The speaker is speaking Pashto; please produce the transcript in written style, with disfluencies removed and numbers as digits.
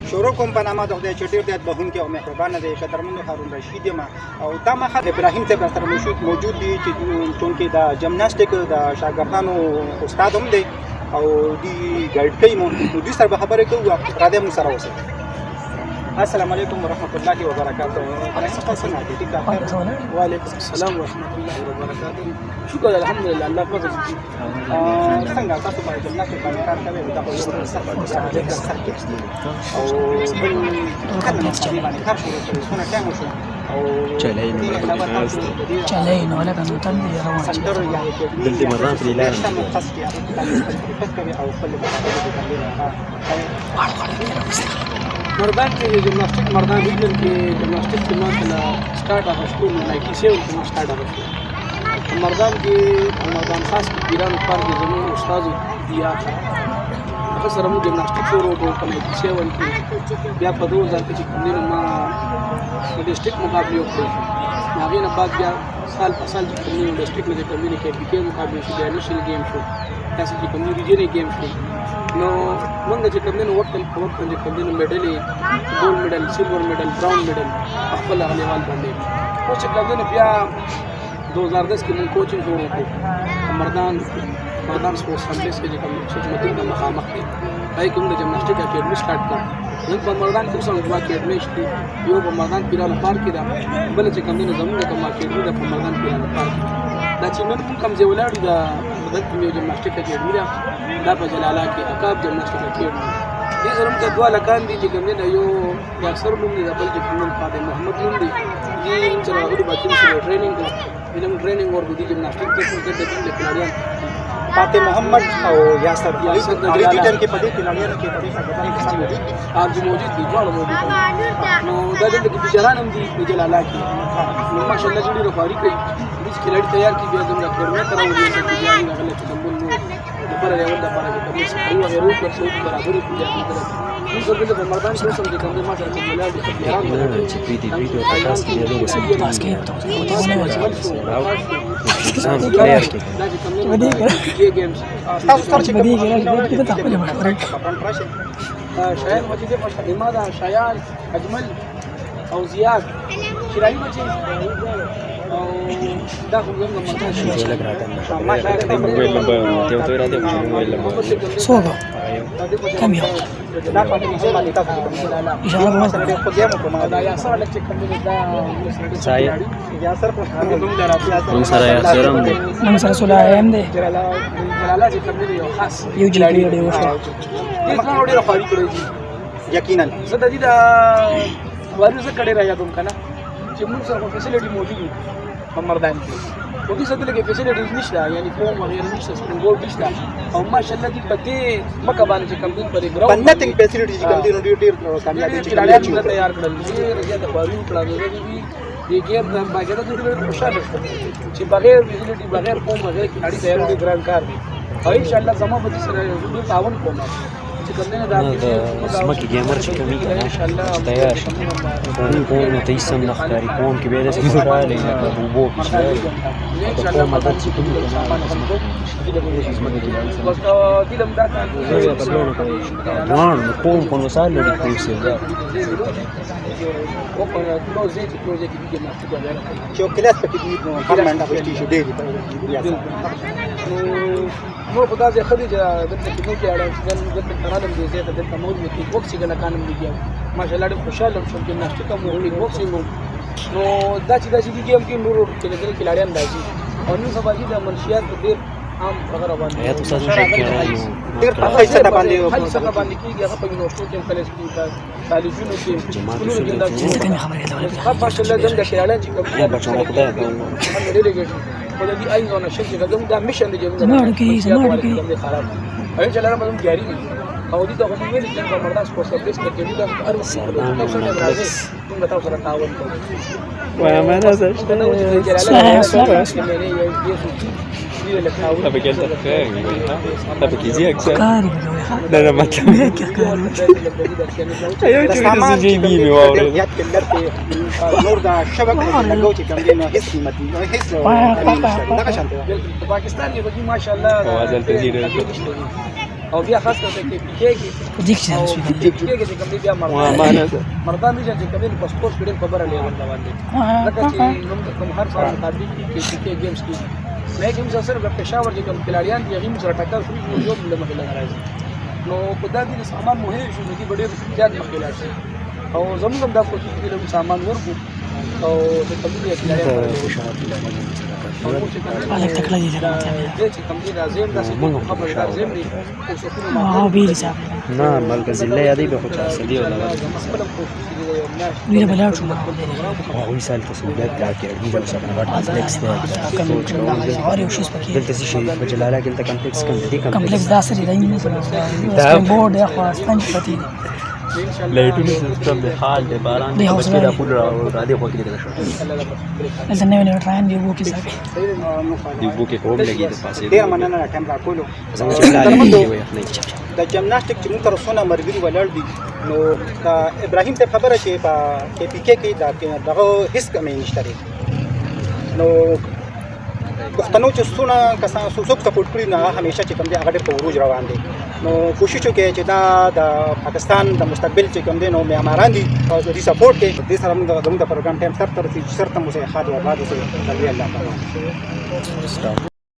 شروع کوم په نامه د خدای چې ډېر زیات بخښونکی او مهربانه دی قدرمنو هارون رشید یم او دا مخه ابراهیم صاحب سره موجود دي چې چونکې د جمناسټیک د شاګردانو استاد هم دی او دی ګایډ کوي مو دوی سره به خبرې کوو راځئ موږ سره اوسئ. السلام علیکم ورحمۃ اللہ وبرکاتہ. وعلیکم السلام ورحمۃ اللہ وبرکاتہ. شکر الحمدلله الله فضل دي. څنګه تاسو باندې جمله کې باندې کار کوي دا په یو سره او کله باندې کار شروع کړی څونه ټایم وشو او چلین ولا کنه تم دی روان دلته مران په لار او خپل مردان کې جمناسټیک مردان ریجن کې جمناسټیک کې ما کله سٹارټ اغوستو 97 کې ما سٹارټ اغوستو مردان کې مردان خاص کې پیران پارک کې زموږ استاد دیا هغه سره موږ جمناسټیک شروع وکړو په 97 کې بیا په 2000 کې چې کومې ما د ډیسټریکټ مقابله وکړو هغه نه بعد بیا سال په سال چې کومې ډیسټریکټ کې کومې کې بي کې مقابله شو بیا نېشنل گیم شو تاسو چې کومې ریجن گیم شو نو موږ چې کومې وخت په وخت کې کومې میډلې ګولډ میډل سیلور میډل براون میډل خپل غلیوال باندې او چې کومې بیا 2010 کې موږ کوچینګ شروع وکړو مردان سپورټس کمپلیکس کې چې کوم خدمتونه د مخامخ دي پای کوم د جمناسټیک اکیډمي سٹارټ کړ نن په مردان کې څو دوه اکیډمي شته یو په مردان پیرانو پارک کې ده بل چې کوم نه زموږ کوم اکیډمي ده په مردان پیرانو پارک دا چې نن کوم ځای ولاړ ده د جمناسټیک اکیډمي ده دا په جلاله کې عقاب جمناسټیک اکیډمي دې زرم کې دوه لکان دي چې کوم نه یو اکثر نوم دی بل چې کوم فاطمه محمد نوم دی دې چې راغلي بچو سره ټریننګ علم ټریننګ ورکړي دي جمناسټیک کې د کلاریان فاتح محمد او یاسر ریجن کې پدې کلاریان کې پدې څنګه کې موجود دي موجود دي ټول موجود نو دا د بجران هم دي په جلاله کې نو ماشاءالله جوړي رخاري کوي هیڅ کلاړي تیار کی بیا زموږ کورمه تر ولې چې ځان غلط تنبول نو لپاره یو د لپاره کې کوم څه یو غیرو پر څه برابرې کوي موږ د مردان څخه سم دي کوم ما سره چې ملال دي چې ویډیو تاسو کې له وسه پاس کې ځان تیار کې ودی گیمز تاسو سره چې ودی کې ته خپل مخرج شایان وجدي مشهد دا شایان اجمل او زیاد شرایي مچي او دا خو زموږ مرکز شي لګ راته ما شاید د موبایل نمبر ته وته راته موبایل نمبر سوغا کم یو دا په دې باندې تاسو کوم اشاره ما سره خو دې مو کوم دا یا سره لکه کوم دا سای یا سره په کوم دا راځي نن سره یا سره هم دي نن سره سولا هم دي جلاله چې کوم یو خاص یو جلاله دی وشه دې څنګه وړي راخاري کړی یقینا زه د دې دا ورزه کړي را یادوم کنه چې موږ سره فیسیلیټي موجود دي په مردان کې او دې سره کې فیسیلیټیز نشته یعنی فوم وغیرہ نشته سپرینګ بورډ نشته او ماشاءالله دې پدې مکه باندې چې کم دین پر ګراوند باندې فیسیلیټیز کم دین ډیر کامیابی چې تیار کړل دي زیاته بارو پلان دي دې ګیم د باګه د ډېر خوشاله چې بغیر فیسیلیټي بغیر فوم بغیر کلاړي تیار دي ګران کار دي او ان شاء الله زموږ په سره یو تعاون کوم سمکی گیمر چې کمی کنه تیار شي کوم ته یې سم نخکاری کوم کې به دې څه راځي نه بوبو چې کوم مدد چې کوي وان کوم په وسایل لري کوم څه دا چې کلاس پکې دي فرمانډ پکې شو ډېری نو په داسې خدي چې دلته کې کې اړه چې دلته ترادم دي زه دلته موږ کې بوکسي کنه کانم دي ماشاءالله ډېر خوشاله شوم چې ناشته کوم وړي بوکسي نو دا چې دې گیم کې نور کې دغه کلاریان راځي او نو سبا دي د منشيات ډېر عام هغه باندې یا تاسو چې ډېر په پیسې باندې کېږي هغه په یونیورسيټي کې کلیس کې طالبونو کې څنګه خبرې ده ماشاءالله دغه کلاریان چې کوم بچو خدای ډیلیګیشن ولدي ايضا شيء قدم ده مشن دي زموږ خراب اي چلاره مدام جاري او دي ته هم ویل چې په مردان سپورټس کمپلیکس کې دا ارو تاسو نه راځي موږ تاسو سره تعاون کوو وای ما نه زه طب كده خير طب كيزي اكثر لا لا ما كمل ايوه تقول زي بي مي واو نور دا شبكه لګو چې کوم دی نو هیڅ قیمت نه هیڅ دا شانته پاکستان کې ما شاء الله او بیا خاص کر کې پیکي دیکھ او چې پیکي چې کوم دی بیا مردان دي چې کوم په سپورت کې ډېر خبره لیول روان دي لکه چې موږ کوم هر سال مطابق کې پیکي گیمز کې مې کوم څه سره په پېښور کې کوم کلاریان دي هغه سره ټکر شوی یو له مخې راځي نو په دې د سامان مهم شو چې ډېر زیات مخې راځي او زموږ هم دا کوشش کوي چې سامان ورکو او د طبيعي کلاریان الګ تکلا دي چې کوم دي راځي دا څه خبره راځي دي او څه او بیل صاحب نه بلکې ضلع یادې به خو چا سدي ولا ویله بلاړ شو هغه سال تسویلات دا کې دې څه کنه واټ کمپلیکس دی اور یو شي سپکی دلته شي په جلاله کې دلته کمپلیکس کوم دي کمپلیکس دا سری دی نه سپین بورډ یا خو سپنج پتی لایټونو سیستم د حال د باران دی د حوصله بچی را دی. پول را دې خو کې دغه شو دلته نو نه ټراین دی وو کې صاحب دی بو کې کوم لګي د پاسې ډیر مننه ټایم راکولو څنګه چې لاله دی وي خپل د جمناستیک چې موږ تر څونه مرګري ولاړ دي نو دا ابراهیم ته خبره چې په پی کې کې دغه هیڅ کمی نشته دی. نو پښتنو چې څونه کسان څوک سپورټ کړي نه همیشه چې کوم دی هغه ډېر په وروج روان دي. نو کوشش وکړي چې دا د پاکستان د مستقبل چې کوم دی نو معماران دي او د دې سپورټ کې دې سره موږ د پروګرام ټایم سره تر څو سره مو سه خاطر آباد اوسه الله تعالی